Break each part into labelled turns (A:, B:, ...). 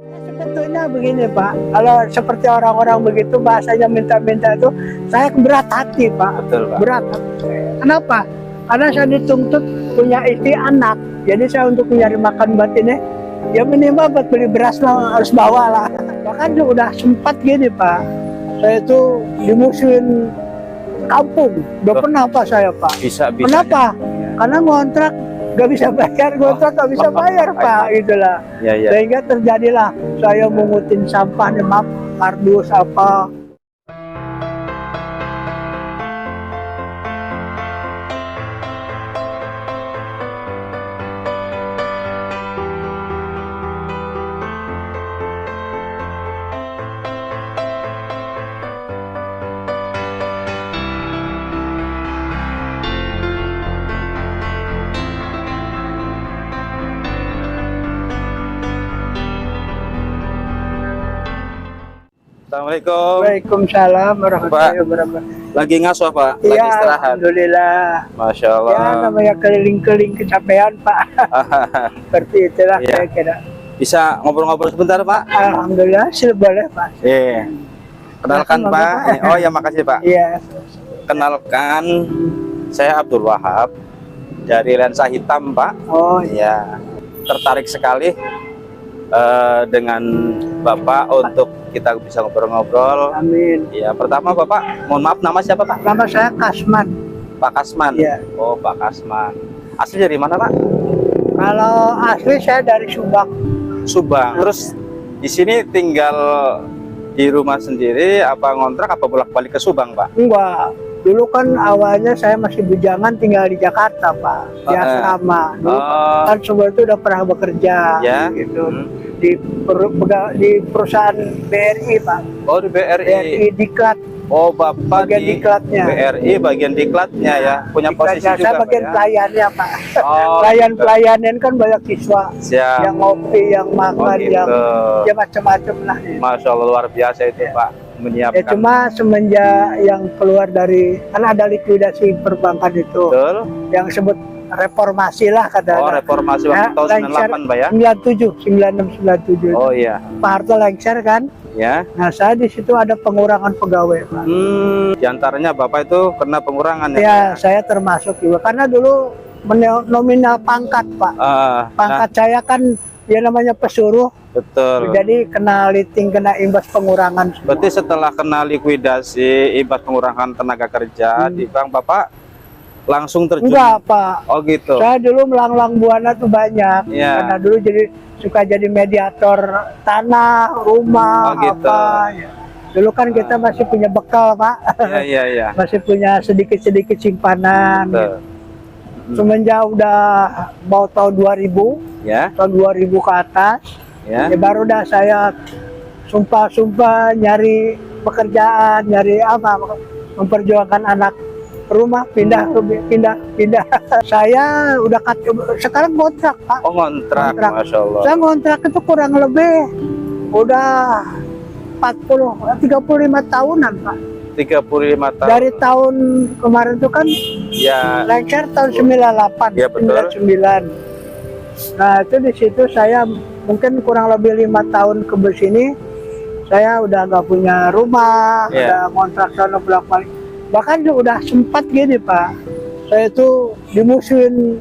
A: Sebetulnya begini Pak, kalau seperti orang-orang begitu bahasanya minta-minta itu, saya berat hati Pak.
B: Betul, Pak.
A: Berat hati. Kenapa? Karena saya dituntut punya istri anak, jadi saya untuk mencari makan buat ini, ya minimal buat beli beras lah, harus bawa lah. Bahkan udah sempat gini Pak, saya itu dimusuhin kampung, udah pernah Pak saya Pak.
B: Bisa.
A: Kenapa? Karena ngontrak nggak bisa bayar, ngontrak nggak bisa bayar Pak, gitulah.
B: Ya.
A: Sehingga terjadilah saya mengutin sampah, maaf, kardus apa.
B: Assalamualaikum.
A: Waalaikumsalam warahmatullahi wabarakatuh.
B: Lagi ngasuh Pak? Lagi
A: Iya,
B: istirahat?
A: alhamdulillah.
B: Masya Allah.
A: Ya namanya keliling-keliling kecapean Pak. Seperti itulah
B: Iya.
A: kira-kira.
B: Bisa ngobrol-ngobrol sebentar Pak?
A: Alhamdulillah sih boleh Pak.
B: Iya. Kenalkan
A: Silakan,
B: Pak.
A: Bapak.
B: Oh ya, makasih Pak.
A: Iya.
B: Kenalkan, saya Abdul Wahab dari Lensa Hitam Pak.
A: Oh iya.
B: Ya, tertarik sekali dengan Bapak untuk kita bisa ngobrol-ngobrol.
A: Amin.
B: Ya, pertama Bapak, mohon maaf, nama siapa Pak?
A: Nama saya Kasman.
B: Pak Kasman.
A: Iya.
B: Oh, Pak Kasman. Asli dari mana Pak?
A: Kalau asli saya dari Subang.
B: Subang. Terus di sini tinggal di rumah sendiri, apa ngontrak, apa bolak-balik ke Subang Pak?
A: Enggak. Dulu kan awalnya saya masih bujangan tinggal di Jakarta Pak. Di asrama. Dulu kan sebelum itu udah pernah bekerja.
B: Ya.
A: Gitu. Di perusahaan BRI Pak.
B: Oh, di BRI.
A: Diklat.
B: Oh, Bapak
A: Bagian
B: di
A: diklatnya.
B: BRI bagian diklatnya ya. Punya posisi
A: Diklatnya.
B: juga
A: Saya
B: Pak,
A: bagian
B: ya?
A: pelayannya Pak.
B: Oh,
A: Pelayan-pelayanan kan banyak siswa.
B: siap.
A: Yang ngopi, yang makan,
B: gitu.
A: yang ya macam-macam lah.
B: Masya Allah, luar biasa itu Pak,
A: Ya
B: menyiapkan.
A: cuma semenjak yang keluar dari, kan ada likuidasi perbankan itu,
B: Betul.
A: yang sebut reformasi lah
B: Oh,
A: kadang-kadang.
B: reformasi waktu tahun 98 Pak ya?
A: 97, 96, 97.
B: Oh iya.
A: Pak Harto lengser kan.
B: Ya.
A: Nah saya di situ ada pengurangan pegawai Pak.
B: Di antaranya Bapak itu kena pengurangan ya?
A: Ya saya termasuk juga karena dulu nominal pangkat Pak. Pangkat saya kan ya namanya pesuruh.
B: Betul.
A: Jadi kena liting, kena imbas pengurangan semua.
B: Berarti setelah kena likuidasi imbas pengurangan tenaga kerja di bank, Bapak langsung terjun?
A: Enggak Pak.
B: Oh gitu.
A: Saya dulu melanglang buana tuh banyak.
B: Iya.
A: Karena dulu suka jadi mediator tanah, rumah,
B: Oh, gitu.
A: apa. Ya. Dulu kan kita masih punya bekal Pak.
B: Iya.
A: Masih punya sedikit-sedikit simpanan.
B: Betul.
A: Gitu. Semenjak udah mau tahun 2000,
B: Ya.
A: tahun 2000 ke atas,
B: Ya.
A: ya baru dah saya sumpah-sumpah nyari pekerjaan, nyari apa, memperjuangkan anak rumah, pindah. Saya udah sekarang kontrak Pak.
B: Oh, ngontrak.
A: Kontrak.
B: Masya Allah.
A: Saya ngontrak itu kurang lebih udah 35 tahunan Pak.
B: 35 tahun.
A: Dari tahun kemarin itu kan
B: Ya.
A: lengser tahun 98,
B: Ya, betul.
A: 99. Nah itu di situ saya mungkin kurang lebih 5 tahun ke sini saya udah nggak punya rumah,
B: Ya.
A: udah ngontrak sana bolak-balik. Bahkan udah sempat gini Pak, saya itu dimusuhin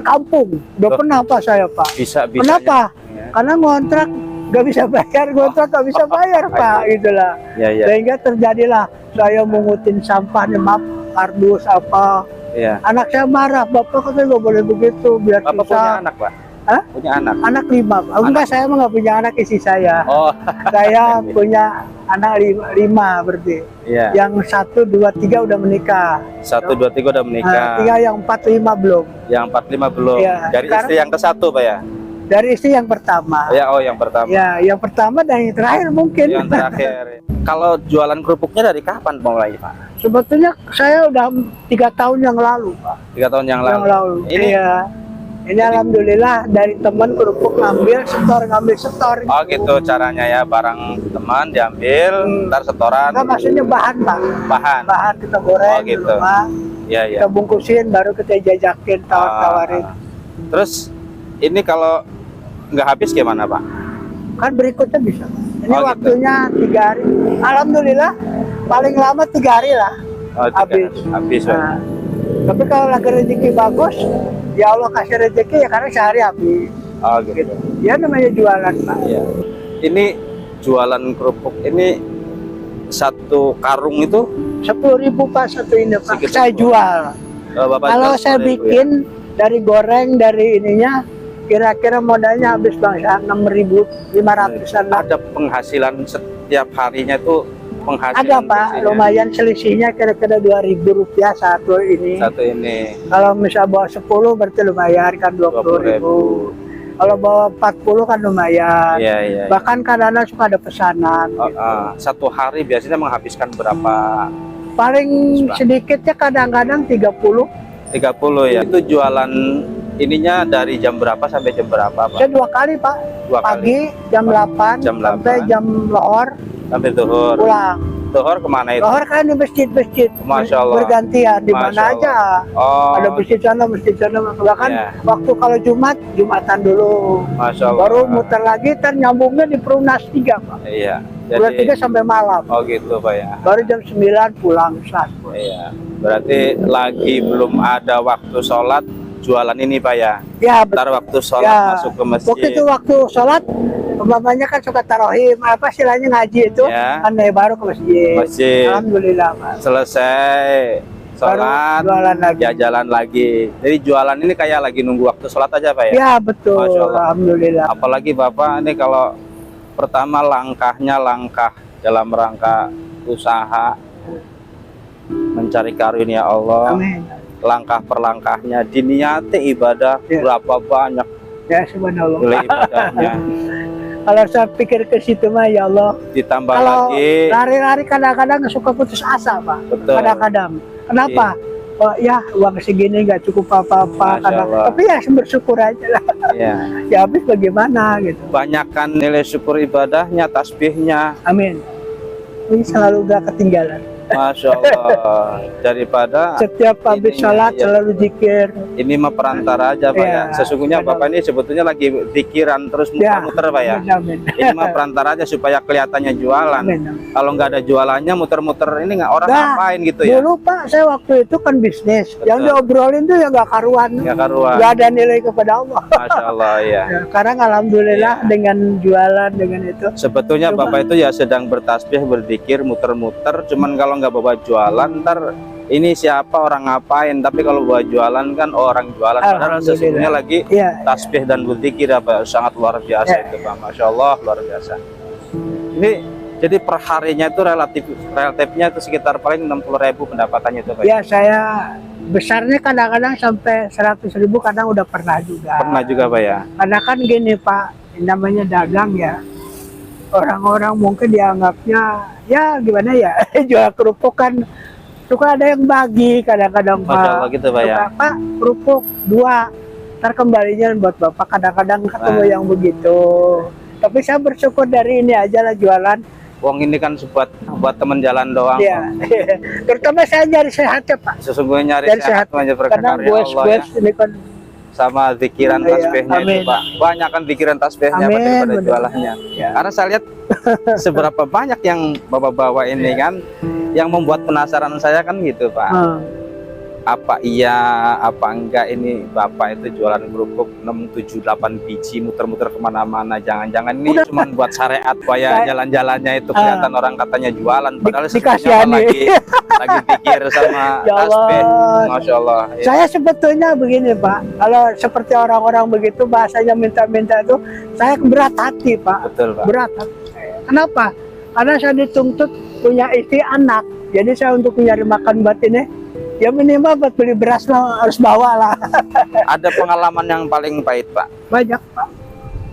A: kampung, udah pernah Pak saya Pak.
B: Bisa.
A: Kenapa?
B: Ya.
A: Karena ngontrak nggak bisa bayar, ngontrak nggak bisa bayar Pak, gitulah.
B: Ya.
A: Sehingga terjadilah saya mengutin sampah, maaf, kardus apa.
B: Ya.
A: Anak saya marah, bapak katanya nggak boleh begitu, biar
B: Bapak punya
A: susah.
B: anak Pak?
A: Hah?
B: Punya anak?
A: Anak 5. Enggak, saya mah nggak punya anak, istri saya.
B: Oh.
A: Saya punya anak 5 berarti.
B: Iya.
A: Yang 1, 2, 3 udah menikah.
B: 1, 2, 3 udah menikah.
A: Tinggal yang 4, 5 belum.
B: Yang 45 belum.
A: Iya.
B: Dari
A: Sekarang-
B: istri yang ke-1 Pak ya?
A: Dari istri yang pertama.
B: Ya, oh yang pertama.
A: Ya, yang pertama dan yang terakhir mungkin.
B: Yang terakhir. Kalau jualan kerupuknya dari kapan mulai Pak?
A: Sebetulnya saya udah 3 tahun yang lalu, Pak.
B: 3 tahun yang lalu.
A: Ini ya. Ini alhamdulillah dari teman kerupuk ngambil setor.
B: Oh gitu caranya ya, barang teman diambil, ntar setoran.
A: Nah, maksudnya bahan Pak.
B: Bahan.
A: Bahan kita goreng
B: Oh, gitu.
A: di rumah,
B: Iya.
A: kita bungkusin, baru kita jajakin, tawar-tawarin.
B: Terus ini kalau nggak habis gimana Pak?
A: kan berikutnya bisa. Ini
B: Oh, gitu.
A: waktunya 3 hari. Alhamdulillah paling lama 3 hari lah.
B: Oh,
A: Habis.
B: habis. Pak.
A: Nah, tapi kalau lagi rezeki bagus, ya Allah kasih rezeki ya karena sehari habis.
B: Oh gitu.
A: Gitu. Ya namanya jualan Pak.
B: Iya. Ini jualan kerupuk ini satu karung itu
A: 10.000 Pak satu ini Pak.
B: Segitu,
A: Saya
B: Pak.
A: jual.
B: Bapak
A: Kalau
B: jual
A: saya
B: 10.000 ya?
A: bikin dari goreng dari ininya kira-kira modalnya habis bangsa 6.500-an lah.
B: Ada penghasilan setiap harinya tuh penghasilan
A: Ada Pak,
B: bersihnya.
A: lumayan selisihnya kira-kira 2.000 rupiah satu ini.
B: Satu ini
A: Kalau misal bawa 10 berarti lumayan kan 20.000. Kalau bawa 40 kan lumayan.
B: Iya iya.
A: Bahkan kadang-kadang suka ada pesanan.
B: Oh, satu hari biasanya menghabiskan berapa?
A: Paling sedikitnya kadang-kadang 30.
B: 30 ya. Itu jualan ininya dari jam berapa sampai jam berapa, Pak?
A: Saya 2 kali Pak.
B: 2 kali.
A: Pagi jam 8
B: Jam
A: sampai
B: 8.
A: jam lohor
B: Sampai zuhur.
A: pulang.
B: Zuhur kemana itu?
A: Lohor kan di masjid-masjid.
B: Masya Allah.
A: Bergantian di
B: Masya
A: mana
B: Allah.
A: aja.
B: Oh,
A: Ada masjid sana. Bahkan
B: Iya.
A: waktu kalau Jumat, Jumatan dulu.
B: Masya Allah.
A: Baru muter lagi, nyambungnya di Perumnas 3 Pak.
B: Iya.
A: Bulan 3 sampai malam.
B: Oh gitu, Pak ya.
A: Baru jam 9 pulang sah.
B: Iya. Berarti lagi belum ada waktu sholat jualan ini, Pak ya.
A: Ya
B: Ntar
A: betul.
B: waktu sholat
A: Ya.
B: masuk ke masjid.
A: Waktu itu waktu sholat, umpamanya kan suka tarohim, apa istilahnya ngaji itu,
B: Ya.
A: kan baru ke masjid.
B: Masjid.
A: Alhamdulillah Pak.
B: Selesai sholat,
A: Baru jualan lagi.
B: ya jalan lagi. Jadi jualan ini kayak lagi nunggu waktu sholat aja, Pak ya.
A: Ya betul.
B: Masya Allah.
A: Alhamdulillah.
B: Apalagi Bapak ini kalau pertama langkahnya langkah dalam rangka usaha mencari karunia Allah.
A: Amin.
B: Langkah per langkahnya diniati ibadah
A: Ya.
B: berapa banyak
A: Ya subhanallah.
B: nilai ibadahnya.
A: Kalau saya pikir ke situ mah ya Allah.
B: Ditambah
A: Kalau
B: lagi
A: lari-lari kadang-kadang suka putus asa Pak.
B: betul.
A: Kadang-kadang. Kenapa? Oh, ya uang segini nggak cukup apa-apa.
B: Masya Allah.
A: Tapi ya bersyukur aja lah.
B: Ya.
A: Ya habis bagaimana gitu.
B: Banyakkan nilai syukur ibadahnya, tasbihnya.
A: Amin. Ini selalu gak ketinggalan.
B: Masya Allah. Daripada
A: Setiap habis
B: Ininya,
A: sholat
B: ya.
A: selalu zikir.
B: ini mah perantara aja, Pak ya.
A: Iya,
B: Sesungguhnya
A: benar.
B: Bapak ini sebetulnya lagi pikiran terus
A: Ya.
B: muter-muter, Pak ya.
A: Amin.
B: Ini mah perantara aja supaya kelihatannya jualan.
A: Amin.
B: Kalau nggak ada jualannya muter-muter ini nggak orang
A: Nah,
B: ngapain gitu ya.
A: Dulu Pak, saya waktu itu kan bisnis.
B: Betul.
A: Yang diobrolin tuh ya gak karuan.
B: Ya karuan.
A: Gak ada nilai kepada Allah.
B: Masya Allah ya.
A: Ya, sekarang alhamdulillah
B: Iya.
A: dengan jualan dengan itu.
B: Sebetulnya
A: Cuma-
B: Bapak itu ya sedang bertasbih, berzikir, muter-muter. Cuman kalau nggak bawa jualan, ntar ini siapa orang ngapain. Tapi kalau bawa jualan kan orang jualan. Padahal
A: Alhamdulillah.
B: sesungguhnya lagi
A: Iya.
B: tasbih dan berzikir apa sangat luar biasa
A: Ya.
B: itu, Pak. Masya Allah luar biasa. Ini jadi perharinya itu relatifnya itu sekitar paling 60.000 pendapatannya itu, Pak.
A: Ya saya besarnya kadang-kadang sampai 100.000 kadang udah pernah juga.
B: Pernah juga, Pak ya.
A: Karena kan gini Pak, namanya dagang ya. Orang-orang mungkin dianggapnya ya gimana ya, jual kerupuk kan suka ada yang bagi kadang-kadang Pak.
B: Masya Allah gitu, Pak ya.
A: Suka, Pak kerupuk 2, ntar kembalinya buat Bapak. Kadang-kadang ketemu
B: Nah.
A: yang begitu. Tapi saya bersyukur dari ini aja lah jualan.
B: Wong ini kan buat teman jalan doang.
A: Ya, terutama saya nyari sehat ya Pak.
B: Sesungguhnya nyari
A: Dari
B: sehat
A: sehat.
B: aja berkah
A: Karena
B: karunia Allah ya.
A: ini kan
B: Sama zikiran
A: Iya,
B: tasbihnya itu,
A: amin.
B: Pak. Banyak kan zikiran tasbihnya Pak,
A: Amin,
B: daripada
A: benar.
B: jualannya.
A: Ya.
B: Karena saya lihat seberapa banyak yang bawa ini kan yang membuat penasaran saya kan gitu, Pak. Apa iya, apa enggak ini Bapak itu jualan kerupuk 6, 7, 8 biji muter-muter kemana-mana. Jangan-jangan ini
A: Udah.
B: cuma buat syariat, Pak ya.
A: Kayak-
B: Jalan-jalannya itu kelihatan orang katanya jualan. Padahal sesungguhnya
A: dikasihani.
B: lagi pikir sama
A: Ya
B: tasbih.
A: Allah.
B: Masya Allah. Ya.
A: Saya sebetulnya begini Pak, kalau seperti orang-orang begitu bahasanya minta-minta itu, saya berat hati Pak,
B: Betul, Pak.
A: berat hati. Kenapa? Karena saya dituntut punya istri anak, jadi saya untuk mencari makan buat ini, ya minimal buat beli beras mah harus bawa lah.
B: Ada pengalaman yang paling pahit, Pak.
A: Banyak Pak.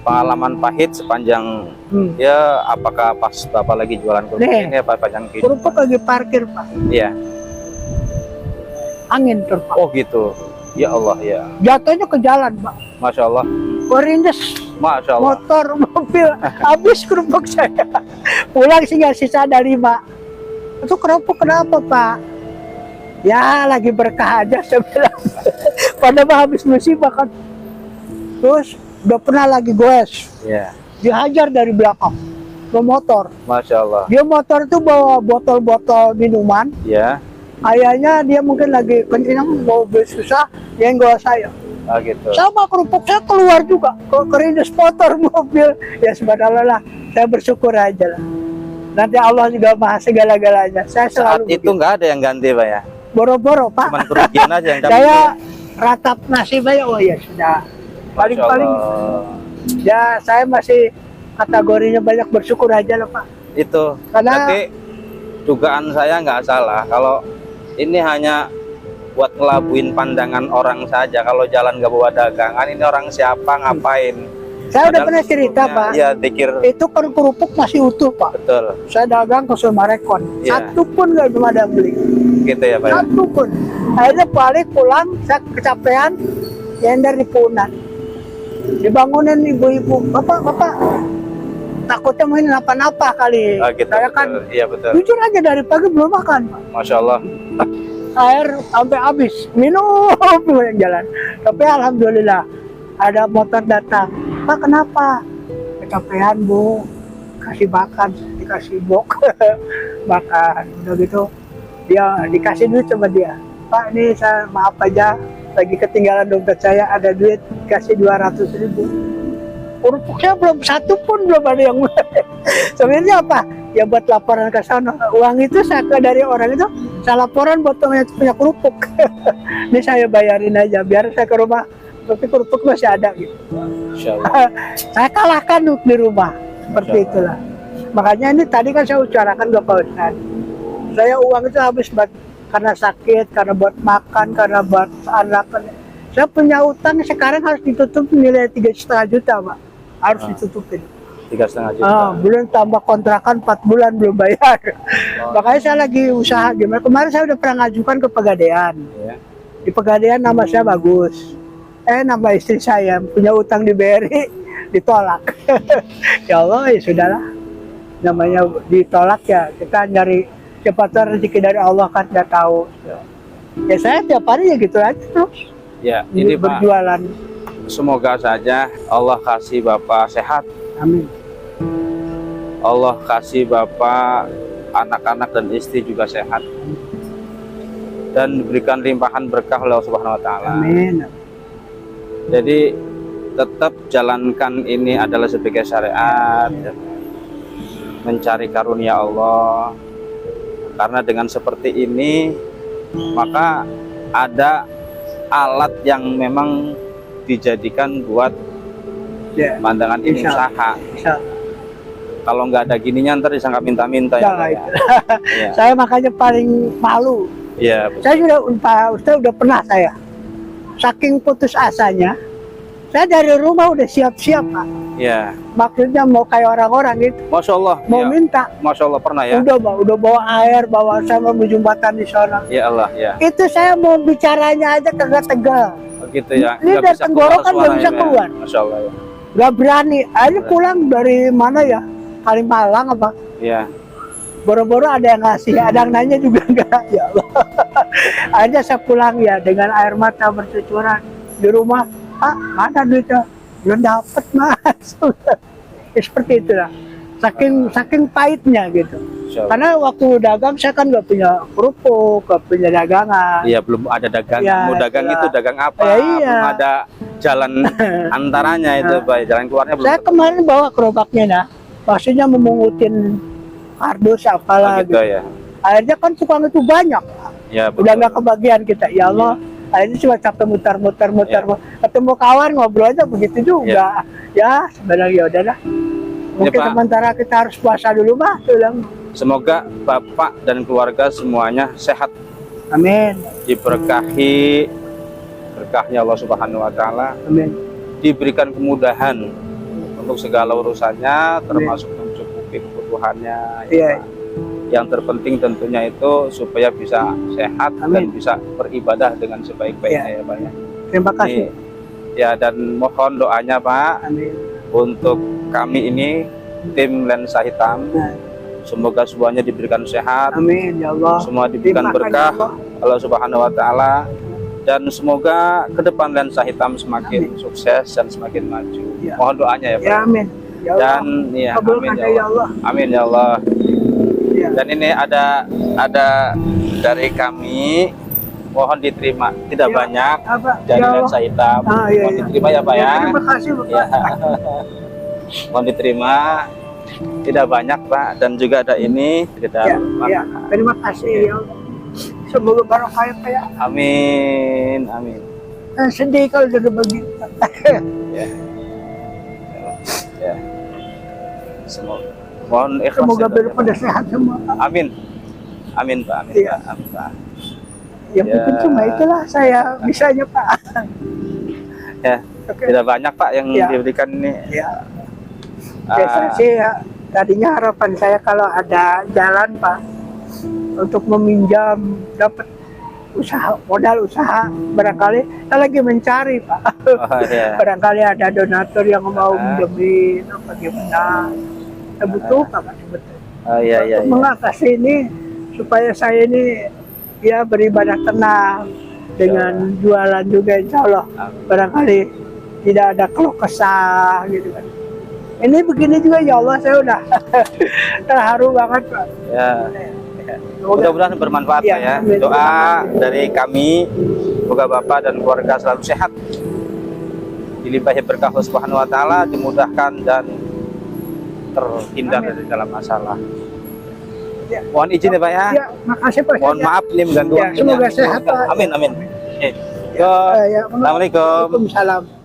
B: Pengalaman pahit sepanjang ya apakah pas Bapak lagi jualan kerupuk
A: Nih.
B: ini apa panjang
A: Kerupuk lagi parkir Pak,
B: Iya.
A: angin tuh Pak.
B: Oh gitu. Ya Allah ya.
A: Jatuhnya ke jalan Pak,
B: Masya Allah.
A: korindes
B: Masya Allah.
A: motor, mobil, habis kerupuk saya. Pulang sehingga sisa ada 5. Itu kerupuk kenapa Pak? Ya lagi berkah aja saya bilang. Pada mah habis musibah kan. Terus udah pernah lagi goes.
B: Ya.
A: dihajar dari belakang ke motor.
B: Masya Allah.
A: Dia motor itu bawa botol-botol minuman.
B: Ya.
A: Ayahnya dia mungkin lagi kencing mau beli susah, nyenggol saya.
B: Ah, gitu.
A: Sama kerupuk saya keluar juga, kerindes motor mobil. Ya subhanallah, saya bersyukur aja lah. Nanti Allah juga maha segala-galanya. Saya
B: Saat
A: selalu
B: itu nggak ada yang ganti Pak ya?
A: boro-boro Pak.
B: Cuman kerugian aja yang dapat.
A: Saya ratap nasib aja, oh ya sudah. Paling-paling ya saya masih kategorinya banyak bersyukur aja loh Pak.
B: Itu.
A: Karena
B: Tapi dugaan saya nggak salah kalau ini hanya buat ngelabuin pandangan orang saja. Kalau jalan nggak bawa dagangan, ini orang siapa ngapain?
A: saya udah
B: Padahal
A: pernah cerita
B: sebelumnya,
A: Pak.
B: Iya, pikir
A: Itu kan kerupuk masih utuh Pak.
B: betul.
A: Saya dagang ke Sumarekon,
B: Iya.
A: satu pun nggak belum ada yang beli.
B: Gitu ya Pak ya?
A: Satu pun. Akhirnya balik pulang, saya kecapean, nyender di punan. Dibangunin ibu-ibu, bapak, takutnya main apa-apa kali.
B: Ah, gitu,
A: Saya
B: betul.
A: kan
B: Iya betul.
A: jujur aja dari pagi belum makan Pak.
B: Masya Allah.
A: Air sampai habis, minum yang jalan. Tapi alhamdulillah ada motor datang. Pak kenapa? Kecapean Bu, kasih makan, dikasih bok, makan. Udah gitu dia dikasih duit sama dia. Pak ini saya maaf aja, lagi ketinggalan dompet saya, ada duit, kasih 200.000. Kerupuknya belum satu pun belum ada yang sebenarnya apa? Ya buat laporan ke sana. Uang itu saya dari orang itu saya laporan buat punya kerupuk. Ini saya bayarin aja biar saya ke rumah, tapi kerupuk masih ada gitu.
B: Insya Allah.
A: Saya kalahkan di rumah seperti itulah. Makanya ini tadi kan saya utarakan ke Pak Ustadz. Saya uang itu habis karena sakit, karena buat makan, karena buat anak. Saya punya utang sekarang harus ditutup nilai 3,5 juta Pak. Harus ditutupin.
B: 3,5 juta.
A: Belum tambah kontrakan 4 bulan belum bayar. Makanya saya lagi usaha gimana. Kemarin saya udah pernah ngajukan ke Pegadaian.
B: Ya.
A: Di Pegadaian nama saya bagus. Nama istri saya punya utang di BRI ditolak. Ya Allah ya sudahlah. Namanya ditolak ya kita nyari siapa tahu rezeki dari Allah kan nggak tahu. Ya saya tiap hari ya gitu aja terus.
B: Ya, ini Pak.
A: Berjualan.
B: Semoga saja Allah kasih Bapak sehat.
A: Amin.
B: Allah kasih Bapak, anak-anak dan istri juga sehat. Dan diberikan limpahan berkah oleh Allah Subhanahu wa taala.
A: Amin.
B: Jadi tetap jalankan ini adalah sebagai syariat, mencari karunia Allah. Karena dengan seperti ini maka ada alat yang memang dijadikan buat pandangan ini usaha. Kalau nggak ada gininya ntar disangka minta-minta ya. Ya.
A: Saya makanya paling malu.
B: Iya.
A: Saya sudah Pak Ustadz udah pernah saya saking putus asanya, saya dari rumah udah siap-siap Pak.
B: Iya.
A: Maksudnya mau kayak orang-orang gitu.
B: Masya Allah.
A: Mau
B: ya.
A: minta.
B: Masya Allah pernah ya.
A: Udah bawa air, bawa saya mau jembatan di sana.
B: Ya Allah ya.
A: Itu saya mau bicaranya aja kagak tegal.
B: Begitu ya.
A: Ini dari tenggorokan nggak bisa keluar.
B: Masya Allah ya.
A: Gak berani. Akhirnya pulang dari mana ya? Kalimalang apa?
B: Iya.
A: Boro-boro ada yang ngasih, ada yang nanya juga enggak. Ya Allah. Akhirnya saya pulang ya dengan air mata bercucuran di rumah. Pak, mana duitnya? Belum dapat Mas. Ya, seperti itulah. Saking pahitnya gitu. Karena waktu dagang saya kan nggak punya kerupuk, nggak punya dagangan.
B: Iya, belum ada dagang.
A: Ya,
B: mau dagang
A: ya.
B: itu dagang apa?
A: Ya, iya.
B: Belum ada jalan antaranya itu, Pak. Jalan keluarnya belum.
A: Saya kemarin bawa gerobaknya nah, maksudnya memungutin kardus apalah
B: gitu ya.
A: Akhirnya kan tukang itu banyak.
B: Ya,
A: Udah nggak kebagian kita. Ya Allah. Akhirnya cuma capek muter-muter. Ketemu kawan ngobrol aja begitu juga. Ya sebenarnya udahlah. Mungkin
B: Pak.
A: sementara kita harus puasa dulu Pak.
B: Semoga Bapak dan keluarga semuanya sehat.
A: Amin.
B: Diberkahi berkahnya Allah Subhanahu wa taala.
A: Amin.
B: Diberikan kemudahan untuk segala urusannya, termasuk mencukupi kebutuhannya.
A: Iya.
B: Yang terpenting tentunya itu supaya bisa sehat.
A: Amin.
B: Dan bisa beribadah dengan sebaik-baiknya ya Pak ya.
A: Terima kasih.
B: Ya, dan mohon doanya Pak.
A: Amin.
B: Untuk kami ini tim Lensa Hitam, semoga semuanya diberikan sehat.
A: Amin ya Allah.
B: Semua diberikan berkah Allah Subhanahu wa taala, dan semoga ke depan Lensa Hitam semakin sukses dan semakin maju.
A: Ya.
B: Mohon doanya ya Pak.
A: Ya amin. Ya Allah,
B: Dan ya,
A: kabulkan
B: amin
A: ya Allah.
B: Amin ya Allah.
A: Ya.
B: Dan ini ada dari kami, mohon diterima, tidak
A: Ya.
B: banyak
A: Apa?
B: dari
A: Ya
B: lensa
A: Allah.
B: hitam.
A: Iya,
B: Mohon
A: iya.
B: diterima ya Pak ya.
A: Terima kasih Bapak.
B: Ya. Mohon diterima, tidak banyak Pak. Dan juga ada ini kita.
A: Ya, terima kasih ya Allah. Semoga barokah ya Pak ya.
B: Amin, amin.
A: Sedih kalau sudah begitu.
B: Ya. Ya. Mohon ikhlas.
A: Semoga
B: ya, Pak.
A: pada sehat semua.
B: Amin. Amin Pak. Amin
A: Iya.
B: Pak. Amin, Pak.
A: Yang
B: Ya.
A: penting cuma itulah saya bisanya Pak.
B: Ya.
A: Oke.
B: Tidak banyak Pak yang
A: Ya.
B: diberikan ini.
A: Ya. Biasa sih ya, tadinya harapan saya kalau ada jalan Pak untuk meminjam dapat usaha, modal usaha, barangkali saya lagi mencari Pak.
B: Oh, ya.
A: Barangkali ada donatur yang mau minjemin apa gimana. Saya butuh Pak sebetulnya.
B: Oh iya iya.
A: Untuk
B: Iya.
A: mengatasi ini supaya saya ini ya beribadah tenang dengan jualan juga insya Allah. Barangkali tidak ada keluh kesah gitu kan. Ini begini juga ya Allah saya udah terharu banget Pak.
B: Ya. Mudah-mudahan bermanfaat
A: Ya,
B: Pak ya.
A: amin.
B: Doa dari kami, semoga Bapak dan keluarga selalu sehat, dilimpahi berkah Allah Subhanahu wa taala, dimudahkan dan terhindar dari segala masalah.
A: Ya.
B: Mohon izin ya Pak ya.
A: Ya, makasih Pak.
B: Mohon maaf ini mengganggu
A: Ya,
B: waktunya.
A: semoga sehat, Pak.
B: Amin amin.
A: Ya,
B: Assalamualaikum.
A: Waalaikumsalam.